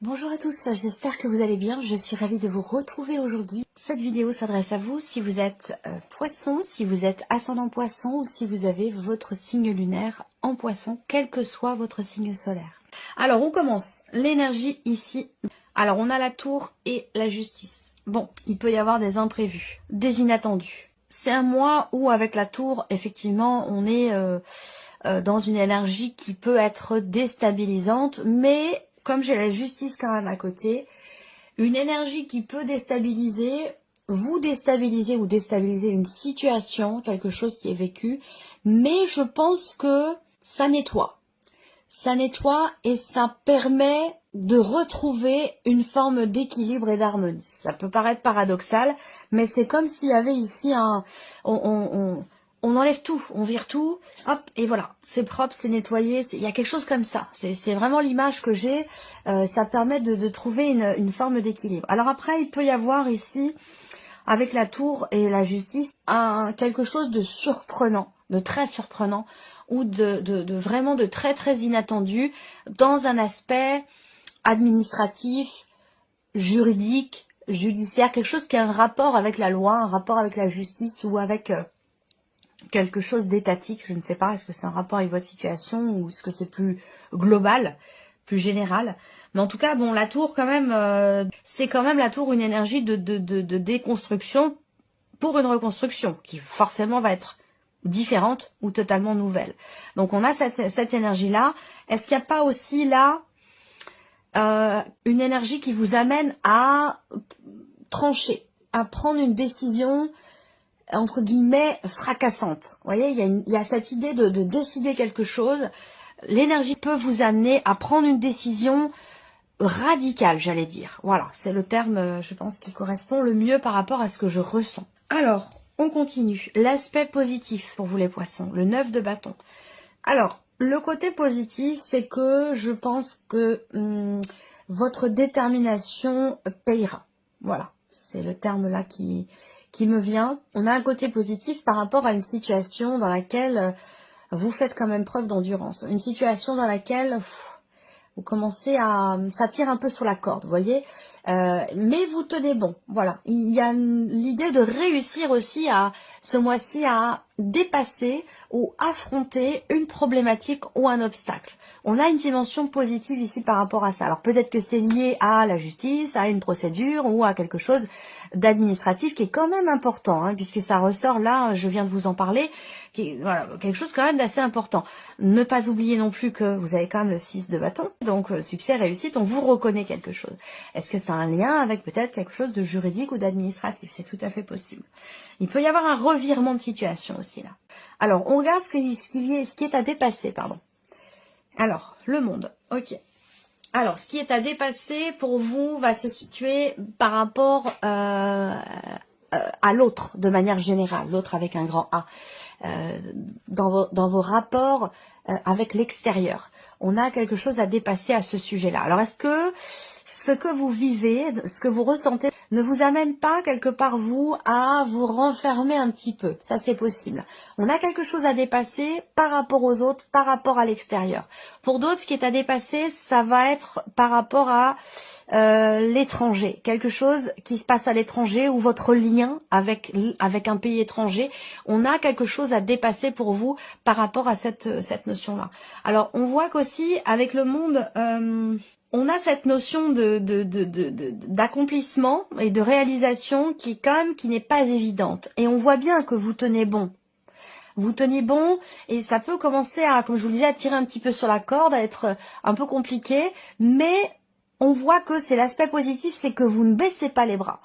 Bonjour à tous, j'espère que vous allez bien. Je suis ravie de vous retrouver aujourd'hui. Cette vidéo s'adresse à vous si vous êtes poisson, si vous êtes ascendant poisson ou si vous avez votre signe lunaire en poisson, quel que soit votre signe solaire. Alors on commence. L'énergie ici. Alors on a la tour et la justice. Bon, il peut y avoir des imprévus, des inattendus. C'est un mois où avec la tour, effectivement, on est dans une énergie qui peut être déstabilisante, mais comme j'ai la justice quand même à côté, une énergie qui peut déstabiliser, vous déstabiliser ou déstabiliser une situation, quelque chose qui est vécu, mais je pense que ça nettoie. Ça nettoie et ça permet de retrouver une forme d'équilibre et d'harmonie. Ça peut paraître paradoxal, mais c'est comme s'il y avait ici on enlève tout, on vire tout, hop, et voilà, c'est propre, c'est nettoyé, il y a quelque chose comme ça. C'est vraiment l'image que j'ai, ça permet de trouver une forme d'équilibre. Alors après, il peut y avoir ici, avec la tour et la justice, quelque chose de surprenant, de très surprenant, ou de vraiment de très très inattendu, dans un aspect administratif, juridique, judiciaire, quelque chose qui a un rapport avec la loi, un rapport avec la justice ou avec quelque chose d'étatique, je ne sais pas, est-ce que c'est un rapport avec votre situation ou est-ce que c'est plus global, plus général. Mais en tout cas, bon, la tour quand même, c'est quand même la tour une énergie de déconstruction pour une reconstruction qui forcément va être différente ou totalement nouvelle. Donc on a cette énergie-là. Est-ce qu'il n'y a pas aussi là une énergie qui vous amène à trancher, à prendre une décision entre guillemets fracassante. Vous voyez, il y a cette idée de décider quelque chose. L'énergie peut vous amener à prendre une décision radicale, j'allais dire. Voilà, c'est le terme, je pense, qui correspond le mieux par rapport à ce que je ressens. Alors, on continue. L'aspect positif pour vous les poissons, le 9 de bâton. Alors, le côté positif, c'est que je pense que votre détermination payera. Voilà, c'est le terme là qui me vient. On a un côté positif par rapport à une situation dans laquelle vous faites quand même preuve d'endurance. Une situation dans laquelle vous commencez à... ça tire un peu sur la corde, vous voyez, mais vous tenez bon, voilà. Il y a l'idée de réussir aussi à, ce mois-ci, à dépasser ou affronter une problématique ou un obstacle. On a une dimension positive ici par rapport à ça. Alors peut-être que c'est lié à la justice, à une procédure ou à quelque chose d'administratif qui est quand même important, hein, puisque ça ressort là, je viens de vous en parler, voilà, quelque chose quand même d'assez important. Ne pas oublier non plus que vous avez quand même le 6 de bâton, donc succès, réussite, on vous reconnaît quelque chose. Est-ce que ça a un lien avec peut-être quelque chose de juridique ou d'administratif? C'est tout à fait possible. Il peut y avoir un revirement de situation aussi là. Alors, on regarde ce qui est à dépasser, pardon. Alors, le monde, ok. Alors, ce qui est à dépasser pour vous va se situer par rapport à l'autre, de manière générale, l'autre avec un grand A, dans vos rapports avec l'extérieur. On a quelque chose à dépasser à ce sujet-là. Alors, est-ce que ce que vous vivez, ce que vous ressentez, ne vous amène pas quelque part, vous, à vous renfermer un petit peu? Ça, c'est possible. On a quelque chose à dépasser par rapport aux autres, par rapport à l'extérieur. Pour d'autres, ce qui est à dépasser, ça va être par rapport à l'étranger. Quelque chose qui se passe à l'étranger ou votre lien avec un pays étranger. On a quelque chose à dépasser pour vous par rapport à cette notion-là. Alors, on voit qu'aussi, avec le monde... on a cette notion d'accomplissement et de réalisation qui n'est pas évidente. Et on voit bien que vous tenez bon. Vous tenez bon et ça peut commencer à, comme je vous le disais, à tirer un petit peu sur la corde, à être un peu compliqué. Mais on voit que c'est l'aspect positif, c'est que vous ne baissez pas les bras.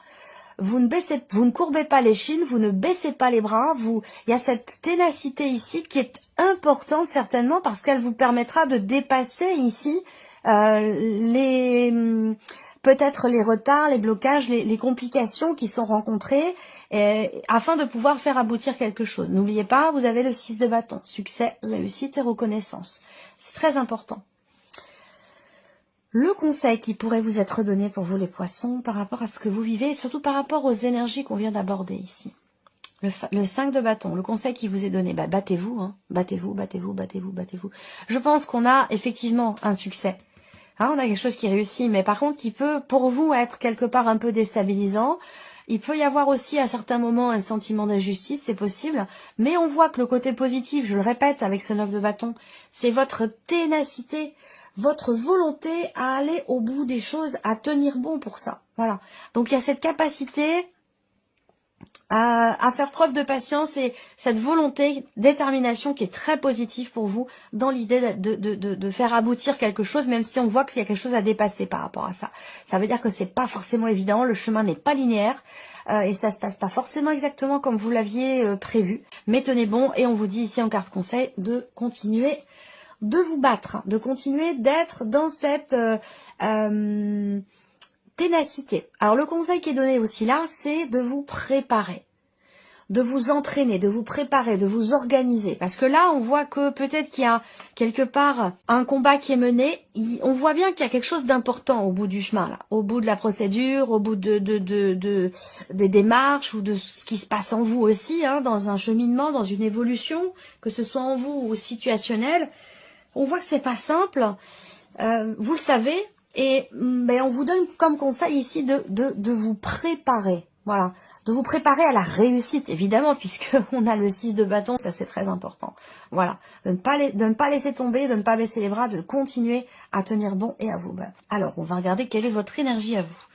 Vous ne courbez pas les chines, vous ne baissez pas les bras. Il y a cette ténacité ici qui est importante certainement parce qu'elle vous permettra de dépasser ici peut-être les retards, les blocages, les complications qui sont rencontrées afin de pouvoir faire aboutir quelque chose. N'oubliez pas, vous avez le 6 de bâton, succès, réussite et reconnaissance. C'est très important. Le conseil qui pourrait vous être donné pour vous les poissons par rapport à ce que vous vivez et surtout par rapport aux énergies qu'on vient d'aborder ici. Le 5 de bâton, le conseil qui vous est donné, battez-vous, hein, battez-vous, battez-vous, battez-vous, battez-vous. Je pense qu'on a effectivement un succès. Hein, on a quelque chose qui réussit, mais par contre qui peut pour vous être quelque part un peu déstabilisant. Il peut y avoir aussi à certains moments un sentiment d'injustice, c'est possible, mais on voit que le côté positif, je le répète avec ce 9 de bâton, c'est votre ténacité, votre volonté à aller au bout des choses, à tenir bon pour ça. Voilà. Donc il y a cette capacité à faire preuve de patience et cette volonté, détermination qui est très positive pour vous dans l'idée de faire aboutir quelque chose, même si on voit qu'il y a quelque chose à dépasser par rapport à ça. Ça veut dire que c'est pas forcément évident, le chemin n'est pas linéaire et ça se passe pas forcément exactement comme vous l'aviez prévu. Mais tenez bon et on vous dit ici en carte conseil de continuer de vous battre, de continuer d'être dans cette ténacité. Alors le conseil qui est donné aussi là, c'est de vous préparer, de vous entraîner, de vous préparer, de vous organiser. Parce que là, on voit que peut-être qu'il y a quelque part un combat qui est mené. On voit bien qu'il y a quelque chose d'important au bout du chemin, là, au bout de la procédure, au bout des démarches ou de ce qui se passe en vous aussi, hein, dans un cheminement, dans une évolution, que ce soit en vous ou situationnel. On voit que c'est pas simple. Vous le savez. Et ben, on vous donne comme conseil ici de vous préparer, voilà, de vous préparer à la réussite, évidemment, puisque on a le 6 de bâton, ça c'est très important. Voilà, de ne pas laisser tomber, de ne pas baisser les bras, de continuer à tenir bon et à vous battre. Alors, on va regarder quelle est votre énergie à vous,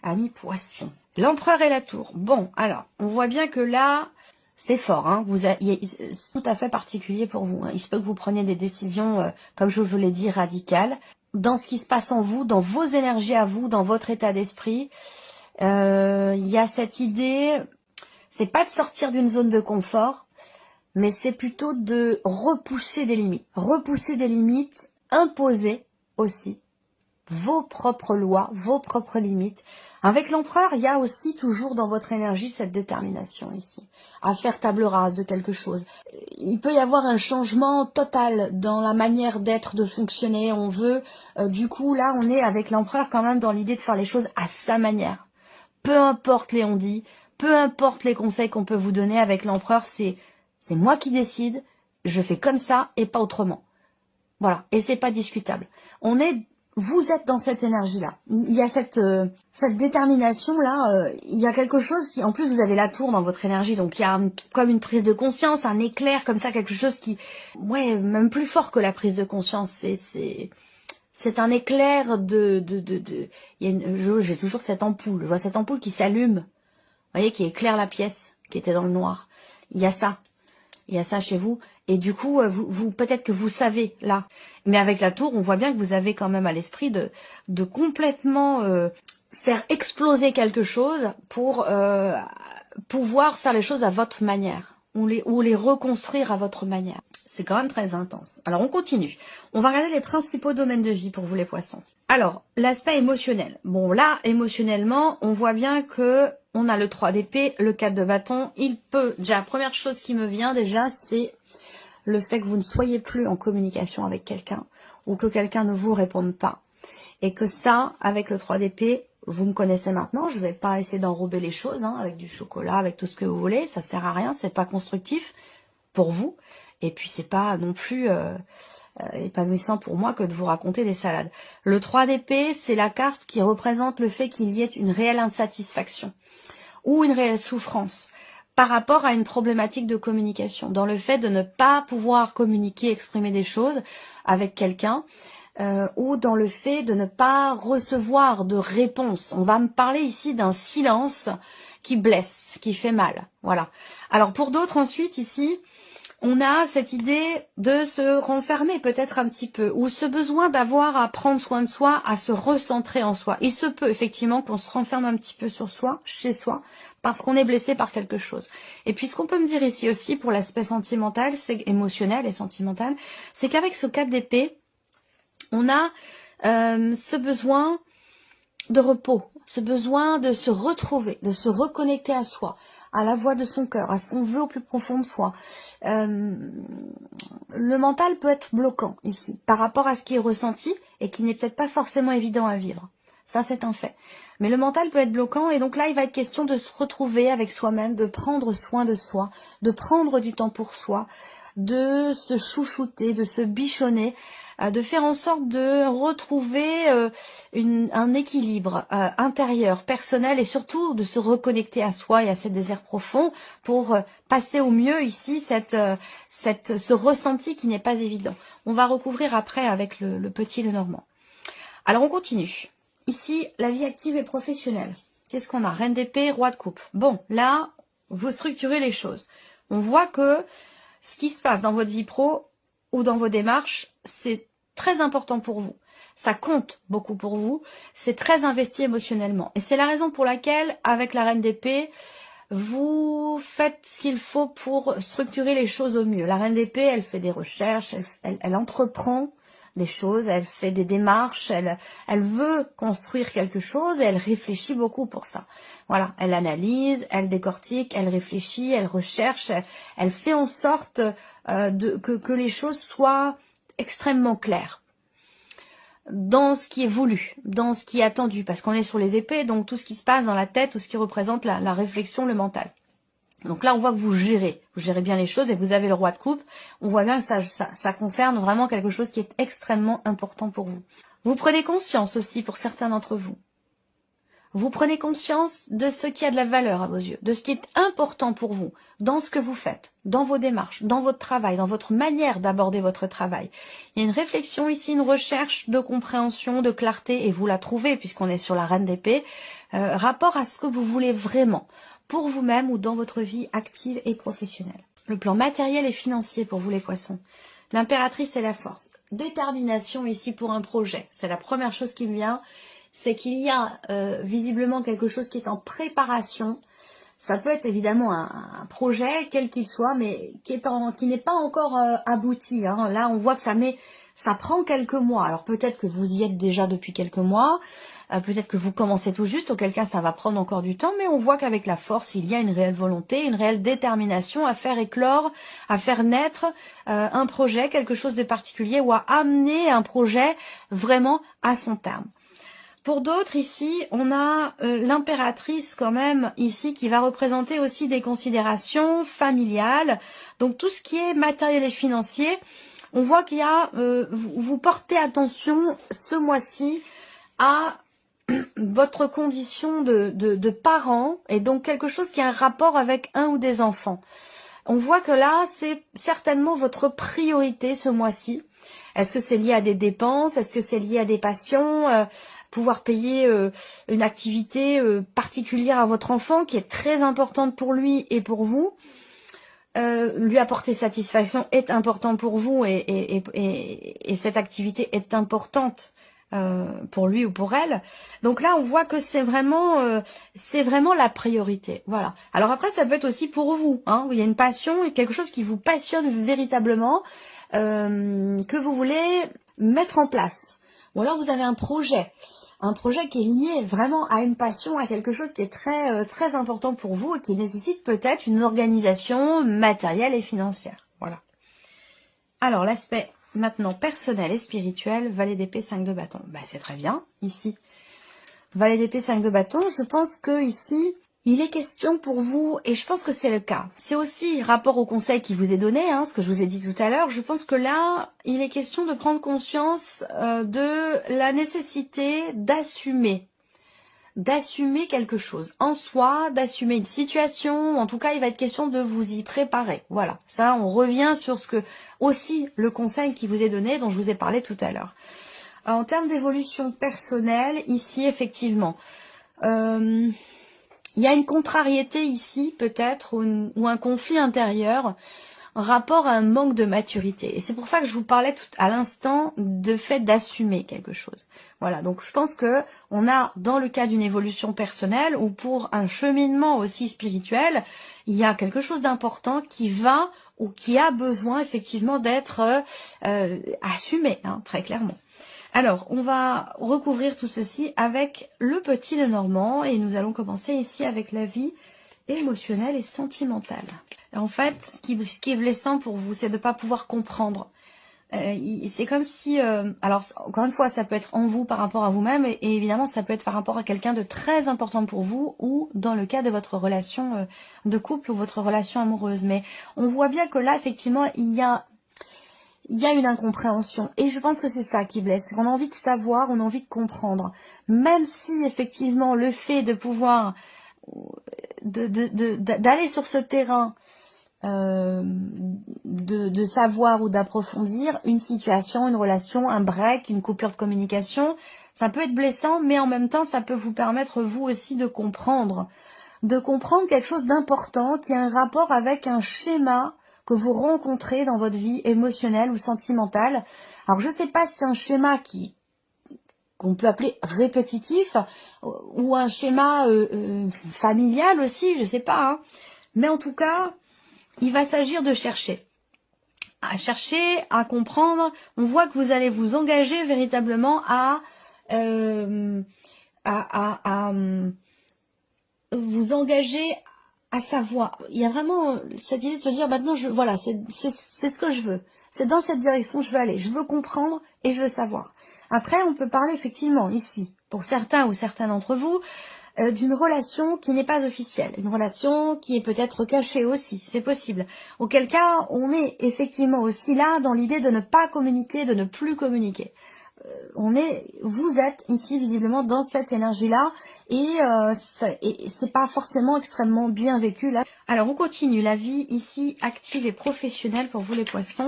amis poissons. L'empereur et la tour. Bon, alors, on voit bien que là, c'est fort, hein. C'est tout à fait particulier pour vous. Hein. Il se peut que vous preniez des décisions, comme je vous l'ai dit, radicales. Dans ce qui se passe en vous, dans vos énergies à vous, dans votre état d'esprit, il y a cette idée, c'est pas de sortir d'une zone de confort, mais c'est plutôt de repousser des limites, imposer aussi vos propres lois, vos propres limites. Avec l'empereur, il y a aussi toujours dans votre énergie cette détermination ici, à faire table rase de quelque chose. Il peut y avoir un changement total dans la manière d'être, de fonctionner. On veut, du coup, là, on est avec l'empereur quand même dans l'idée de faire les choses à sa manière. Peu importe les on-dit, peu importe les conseils qu'on peut vous donner avec l'empereur, c'est moi qui décide, je fais comme ça et pas autrement. Voilà, et c'est pas discutable. Vous êtes dans cette énergie-là. Il y a cette détermination-là. Il y a quelque chose qui, en plus, vous avez la tour dans votre énergie. Donc, il y a comme une prise de conscience, un éclair comme ça, quelque chose qui, ouais, même plus fort que la prise de conscience. C'est un éclair j'ai toujours cette ampoule. Je vois cette ampoule qui s'allume. Vous voyez, qui éclaire la pièce, qui était dans le noir. Il y a ça. Il y a ça chez vous. Et du coup, vous peut-être que vous savez là. Mais avec la tour, on voit bien que vous avez quand même à l'esprit de complètement faire exploser quelque chose pour pouvoir faire les choses à votre manière. Ou les reconstruire à votre manière. C'est quand même très intense. Alors, on continue. On va regarder les principaux domaines de vie pour vous les poissons. Alors, l'aspect émotionnel. Bon, là, émotionnellement, on voit bien que on a le 3 d'épée, le 4 de bâton. Il peut, déjà, la première chose qui me vient déjà, c'est le fait que vous ne soyez plus en communication avec quelqu'un ou que quelqu'un ne vous réponde pas. Et que ça, avec le 3 d'épée, vous me connaissez maintenant, je ne vais pas essayer d'enrober les choses hein, avec du chocolat, avec tout ce que vous voulez, ça sert à rien, c'est pas constructif pour vous. Et puis c'est pas non plus épanouissant pour moi que de vous raconter des salades. Le 3 d'épée, c'est la carte qui représente le fait qu'il y ait une réelle insatisfaction ou une réelle souffrance par rapport à une problématique de communication, dans le fait de ne pas pouvoir communiquer, exprimer des choses avec quelqu'un, ou dans le fait de ne pas recevoir de réponse. On va me parler ici d'un silence qui blesse, qui fait mal. Voilà. Alors pour d'autres ensuite ici, on a cette idée de se renfermer peut-être un petit peu, ou ce besoin d'avoir à prendre soin de soi, à se recentrer en soi. Il se peut effectivement qu'on se renferme un petit peu sur soi, chez soi, parce qu'on est blessé par quelque chose. Et puis ce qu'on peut me dire ici aussi pour l'aspect sentimental, c'est émotionnel et sentimental, c'est qu'avec ce 4 d'épée, on a ce besoin de repos, ce besoin de se retrouver, de se reconnecter à soi, à la voix de son cœur, à ce qu'on veut au plus profond de soi. Le mental peut être bloquant ici, par rapport à ce qui est ressenti et qui n'est peut-être pas forcément évident à vivre. Ça, c'est un fait. Mais le mental peut être bloquant et donc là, il va être question de se retrouver avec soi-même, de prendre soin de soi, de prendre du temps pour soi, de se chouchouter, de se bichonner, de faire en sorte de retrouver un équilibre intérieur, personnel, et surtout de se reconnecter à soi et à ses désirs profonds pour passer au mieux ici ce ressenti qui n'est pas évident. On va recouvrir après avec le petit Lenormand. Alors on continue. Ici, la vie active et professionnelle. Qu'est-ce qu'on a? Reine d'épée, roi de coupe. Bon, là, vous structurez les choses. On voit que ce qui se passe dans votre vie pro ou dans vos démarches, c'est très important pour vous. Ça compte beaucoup pour vous. C'est très investi émotionnellement. Et c'est la raison pour laquelle, avec la reine d'épée, vous faites ce qu'il faut pour structurer les choses au mieux. La reine d'épée, elle fait des recherches, elle entreprend des choses, elle fait des démarches, elle veut construire quelque chose et elle réfléchit beaucoup pour ça. Voilà, elle analyse, elle décortique, elle réfléchit, elle recherche, elle fait en sorte que les choses soient extrêmement claires dans ce qui est voulu, dans ce qui est attendu, parce qu'on est sur les épées, donc tout ce qui se passe dans la tête, tout ce qui représente la réflexion, le mental. Donc là, on voit que vous gérez bien les choses et vous avez le roi de coupe. On voit bien que ça concerne vraiment quelque chose qui est extrêmement important pour vous. Vous prenez conscience aussi pour certains d'entre vous. Vous prenez conscience de ce qui a de la valeur à vos yeux, de ce qui est important pour vous, dans ce que vous faites, dans vos démarches, dans votre travail, dans votre manière d'aborder votre travail. Il y a une réflexion ici, une recherche de compréhension, de clarté, et vous la trouvez puisqu'on est sur la reine d'épée, rapport à ce que vous voulez vraiment, pour vous-même ou dans votre vie active et professionnelle. Le plan matériel et financier pour vous les poissons. L'impératrice et la force. Détermination ici pour un projet. C'est la première chose qui me vient. C'est qu'il y a visiblement quelque chose qui est en préparation. Ça peut être évidemment un projet, quel qu'il soit, mais qui n'est pas encore abouti. Hein. Là, on voit que ça prend quelques mois. Alors peut-être que vous y êtes déjà depuis quelques mois, peut-être que vous commencez tout juste, auquel cas ça va prendre encore du temps, mais on voit qu'avec la force, il y a une réelle volonté, une réelle détermination à faire éclore, à faire naître un projet, quelque chose de particulier, ou à amener un projet vraiment à son terme. Pour d'autres, ici, on a l'impératrice quand même, ici, qui va représenter aussi des considérations familiales. Donc tout ce qui est matériel et financier, on voit qu'il y a, vous portez attention ce mois-ci à votre condition de parent, et donc quelque chose qui a un rapport avec un ou des enfants. On voit que là, c'est certainement votre priorité ce mois-ci. Est-ce que c'est lié à des dépenses? Est-ce que c'est lié à des passions? Pouvoir payer une activité particulière à votre enfant qui est très importante pour lui et pour vous. Lui apporter satisfaction est important pour vous et cette activité est importante pour lui ou pour elle. Donc là, on voit que c'est vraiment la priorité. Voilà. Alors après, ça peut être aussi pour vous. Hein, il y a une passion, quelque chose qui vous passionne véritablement, que vous voulez mettre en place. Ou alors vous avez un projet qui est lié vraiment à une passion, à quelque chose qui est très important pour vous et qui nécessite peut-être une organisation matérielle et financière. Voilà. Alors l'aspect maintenant personnel et spirituel, valet d'épée, 5 de bâton. Ben, c'est très bien ici. Valet d'épée, 5 de bâton, je pense que ici, il est question pour vous, et je pense que c'est le cas. C'est aussi rapport au conseil qui vous est donné, hein, ce que je vous ai dit tout à l'heure. Je pense que là, il est question de prendre conscience de la nécessité d'assumer quelque chose en soi, d'assumer une situation. En tout cas, il va être question de vous y préparer. Voilà, ça, on revient sur ce que aussi le conseil qui vous est donné, dont je vous ai parlé tout à l'heure. En termes d'évolution personnelle, ici, effectivement, il y a une contrariété ici, peut-être, ou un conflit intérieur, en rapport à un manque de maturité. Et c'est pour ça que je vous parlais tout à l'instant de fait d'assumer quelque chose. Voilà, donc je pense que on a, dans le cas d'une évolution personnelle, ou pour un cheminement aussi spirituel, il y a quelque chose d'important qui va, ou qui a besoin, effectivement, d'être assumé, hein, très clairement. Alors, on va recouvrir tout ceci avec le petit Lenormand et nous allons commencer ici avec la vie émotionnelle et sentimentale. Et en fait, ce qui est blessant pour vous, c'est de ne pas pouvoir comprendre. C'est comme si, alors encore une fois, ça peut être en vous par rapport à vous-même et évidemment, ça peut être par rapport à quelqu'un de très important pour vous ou dans le cas de votre relation de couple ou votre relation amoureuse. Mais on voit bien que là, effectivement, il il y a une incompréhension. Et je pense que c'est ça qui blesse. C'est qu'on a envie de savoir, on a envie de comprendre. Même si, effectivement, le fait de pouvoir, d'aller sur ce terrain, de savoir ou d'approfondir une situation, une relation, un break, une coupure de communication, ça peut être blessant, mais en même temps, ça peut vous permettre, vous aussi, de comprendre quelque chose d'important qui a un rapport avec un schéma que vous rencontrez dans votre vie émotionnelle ou sentimentale. Alors, je ne sais pas si c'est un schéma qu'on peut appeler répétitif ou un schéma familial aussi, je sais pas. Hein. Mais en tout cas, il va s'agir de chercher, à comprendre. On voit que vous allez vous engager véritablement à vous engager à savoir. Il y a vraiment cette idée de se dire maintenant, voilà, c'est ce que je veux. C'est dans cette direction que je veux aller. Je veux comprendre et je veux savoir. Après, on peut parler effectivement ici, pour certains ou certains d'entre vous, d'une relation qui n'est pas officielle, une relation qui est peut-être cachée aussi, c'est possible. Auquel cas, on est effectivement aussi là dans l'idée de ne pas communiquer, de ne plus communiquer. Vous êtes ici visiblement dans cette énergie-là et c'est pas forcément extrêmement bien vécu là. Alors on continue, la vie ici active et professionnelle pour vous les poissons.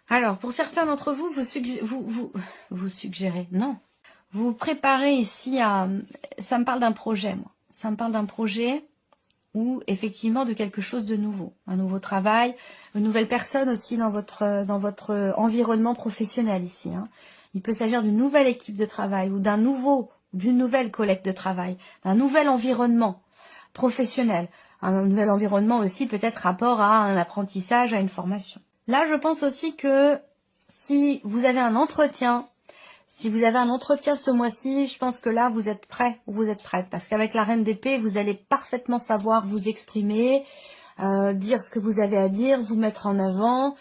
Alors pour certains d'entre vous, vous suggérez, non. Vous préparez ici ça me parle d'un projet, moi. Ça me parle d'un projet ou effectivement de quelque chose de nouveau. Un nouveau travail, une nouvelle personne aussi dans votre environnement professionnel ici. Hein. Il peut s'agir d'une nouvelle équipe de travail ou d'une nouvelle collègue de travail, d'un nouvel environnement professionnel. Un nouvel environnement aussi peut-être rapport à un apprentissage, à une formation. Là, je pense aussi que si vous avez un entretien, ce mois-ci, je pense que là, vous êtes prêt ou vous êtes prête. Parce qu'avec la Reine d'épée, vous allez parfaitement savoir vous exprimer, dire ce que vous avez à dire, vous mettre en avant,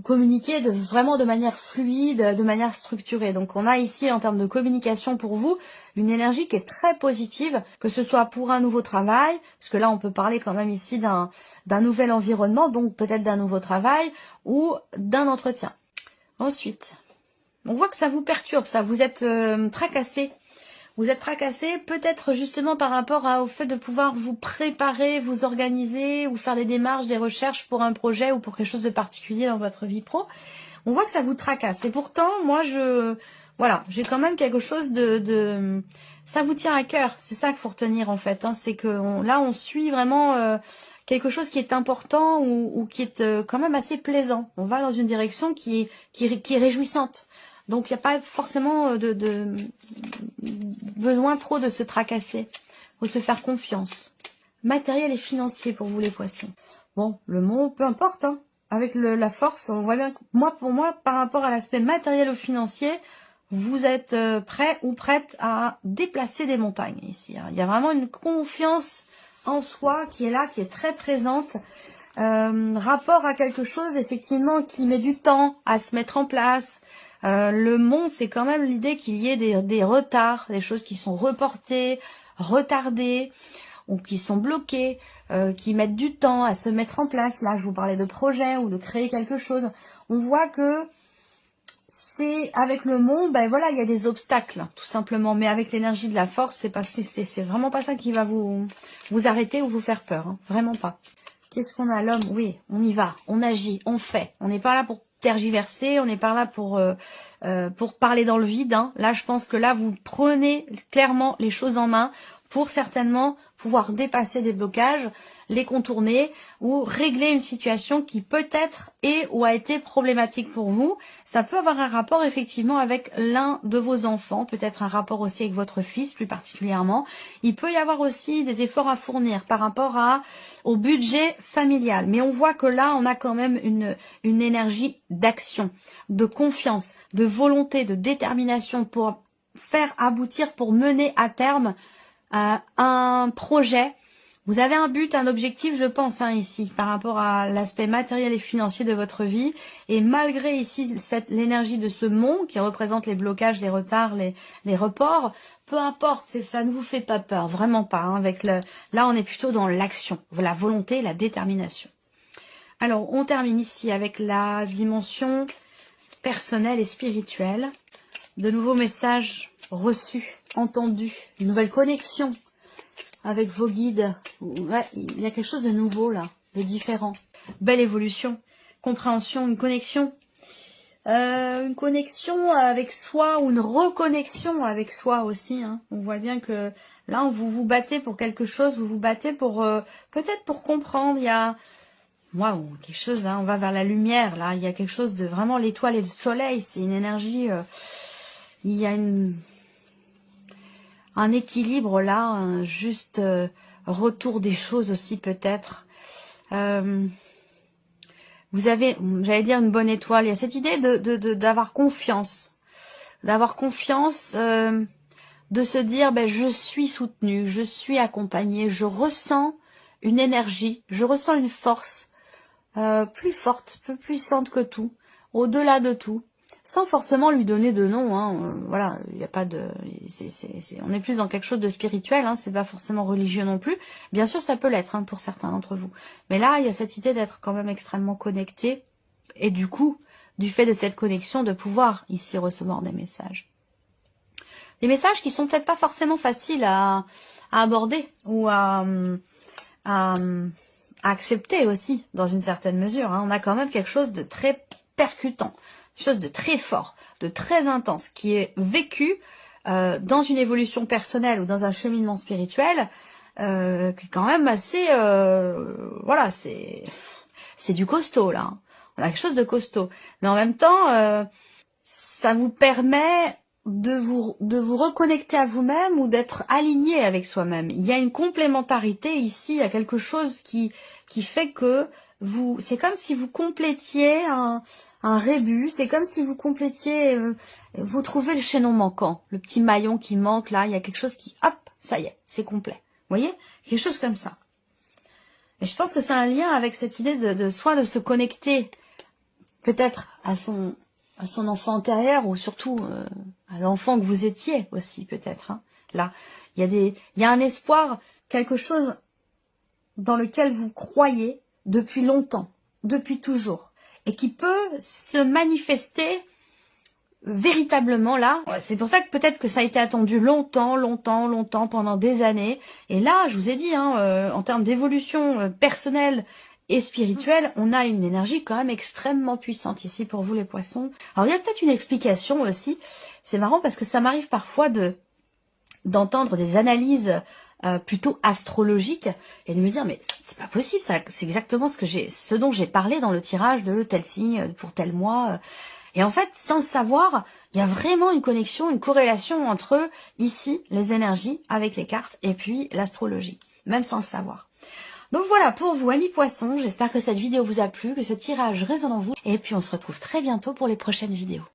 communiquer vraiment de manière fluide, de manière structurée. Donc on a ici, en termes de communication pour vous, une énergie qui est très positive, que ce soit pour un nouveau travail, parce que là, on peut parler quand même ici d'un nouvel environnement, donc peut-être d'un nouveau travail, ou d'un entretien. Ensuite... on voit que ça vous perturbe, ça. Vous êtes tracassé. Vous êtes tracassé peut-être justement par rapport au fait de pouvoir vous préparer, vous organiser ou faire des démarches, des recherches pour un projet ou pour quelque chose de particulier dans votre vie pro. On voit que ça vous tracasse. Et pourtant, moi, voilà, j'ai quand même quelque chose ça vous tient à cœur. C'est ça qu'il faut retenir en fait. Hein. C'est que là, on suit vraiment quelque chose qui est important ou qui est quand même assez plaisant. On va dans une direction qui est réjouissante. Donc, il n'y a pas forcément besoin trop de se tracasser. Il faut se faire confiance. Matériel et financier pour vous les poissons. Bon, le mot, peu importe. Hein. Avec la force, on voit bien que pour moi, par rapport à l'aspect matériel ou financier, vous êtes prêt ou prête à déplacer des montagnes ici. Hein. Il y a vraiment une confiance en soi qui est là, qui est très présente. Rapport à quelque chose, effectivement, qui met du temps à se mettre en place. Le mont, c'est quand même l'idée qu'il y ait des retards, des choses qui sont reportées, retardées, ou qui sont bloquées, qui mettent du temps à se mettre en place. Là, je vous parlais de projet ou de créer quelque chose. On voit que c'est avec le mont, ben voilà, il y a des obstacles, tout simplement. Mais avec l'énergie de la force, c'est vraiment pas ça qui va vous arrêter ou vous faire peur. Hein. Vraiment pas. Qu'est-ce qu'on a, l'homme? Oui, on y va, on agit, on fait. On n'est pas là pour tergiverser, on n'est pas là pour parler dans le vide. Hein. Là, je pense que là, vous prenez clairement les choses en main pour certainement pouvoir dépasser des blocages, les contourner ou régler une situation qui peut-être est ou a été problématique pour vous. Ça peut avoir un rapport effectivement avec l'un de vos enfants, peut-être un rapport aussi avec votre fils plus particulièrement. Il peut y avoir aussi des efforts à fournir par rapport au budget familial. Mais on voit que là, on a quand même une énergie d'action, de confiance, de volonté, de détermination pour faire aboutir, pour mener à terme un projet. Vous avez un but, un objectif, je pense, hein, ici, par rapport à l'aspect matériel et financier de votre vie. Et malgré ici l'énergie de ce mont qui représente les blocages, les retards, les reports, peu importe, ça ne vous fait pas peur, vraiment pas. Hein, là, on est plutôt dans l'action, la volonté, la détermination. Alors, on termine ici avec la dimension personnelle et spirituelle. De nouveaux messages reçus, entendus, une nouvelle connexion avec vos guides. Ouais, il y a quelque chose de nouveau là, de différent. Belle évolution, compréhension, une connexion. Une connexion avec soi ou une reconnexion avec soi aussi. Hein. On voit bien que là, vous vous battez pour quelque chose, vous vous battez pour peut-être pour comprendre. Il y a waouh, quelque chose, hein, on va vers la lumière là. Il y a quelque chose de vraiment l'étoile et le soleil. C'est une énergie. Il y a un équilibre là, un juste retour des choses aussi peut-être. Vous avez, j'allais dire une bonne étoile, il y a cette idée d'avoir confiance. D'avoir confiance, de se dire, ben, je suis soutenue, je suis accompagnée, je ressens une énergie, je ressens une force plus forte, plus puissante que tout, au-delà de tout. Sans forcément lui donner de nom, hein, voilà, il n'y a pas de, on est plus dans quelque chose de spirituel, hein, c'est pas forcément religieux non plus. Bien sûr, ça peut l'être hein, pour certains d'entre vous, mais là, il y a cette idée d'être quand même extrêmement connecté, et du coup, du fait de cette connexion, de pouvoir ici recevoir des messages qui sont peut-être pas forcément faciles à aborder ou à accepter aussi, dans une certaine mesure. Hein. On a quand même quelque chose de très percutant, quelque chose de très fort, de très intense, qui est vécu dans une évolution personnelle ou dans un cheminement spirituel, qui est quand même assez... voilà, c'est du costaud, là. Hein. On a quelque chose de costaud. Mais en même temps, ça vous permet de vous reconnecter à vous-même ou d'être aligné avec soi-même. Il y a une complémentarité ici, il y a quelque chose qui fait que vous, c'est comme si vous complétiez un rébus, c'est comme si vous complétiez, vous trouvez le chaînon manquant, le petit maillon qui manque là, il y a quelque chose qui, hop, ça y est, c'est complet. Vous voyez, quelque chose comme ça. Et je pense que c'est un lien avec cette idée de soit de se connecter peut-être à son enfant intérieur ou surtout à l'enfant que vous étiez aussi peut-être. Hein. Là, il y a un espoir, quelque chose dans lequel vous croyez depuis longtemps, depuis toujours, et qui peut se manifester véritablement là. C'est pour ça que peut-être que ça a été attendu longtemps, pendant des années. Et là, je vous ai dit, hein, en termes d'évolution personnelle et spirituelle, on a une énergie quand même extrêmement puissante ici pour vous les poissons. Alors il y a peut-être une explication aussi. C'est marrant parce que ça m'arrive parfois d'entendre des analyses plutôt astrologiques et de me dire mais c'est pas possible, ça, c'est exactement ce dont j'ai parlé dans le tirage de tel signe pour tel mois. Et en fait, sans le savoir, il y a vraiment une connexion, une corrélation entre ici les énergies avec les cartes et puis l'astrologie, même sans le savoir. Donc voilà pour vous amis poissons, j'espère que cette vidéo vous a plu, que ce tirage résonne en vous et puis on se retrouve très bientôt pour les prochaines vidéos.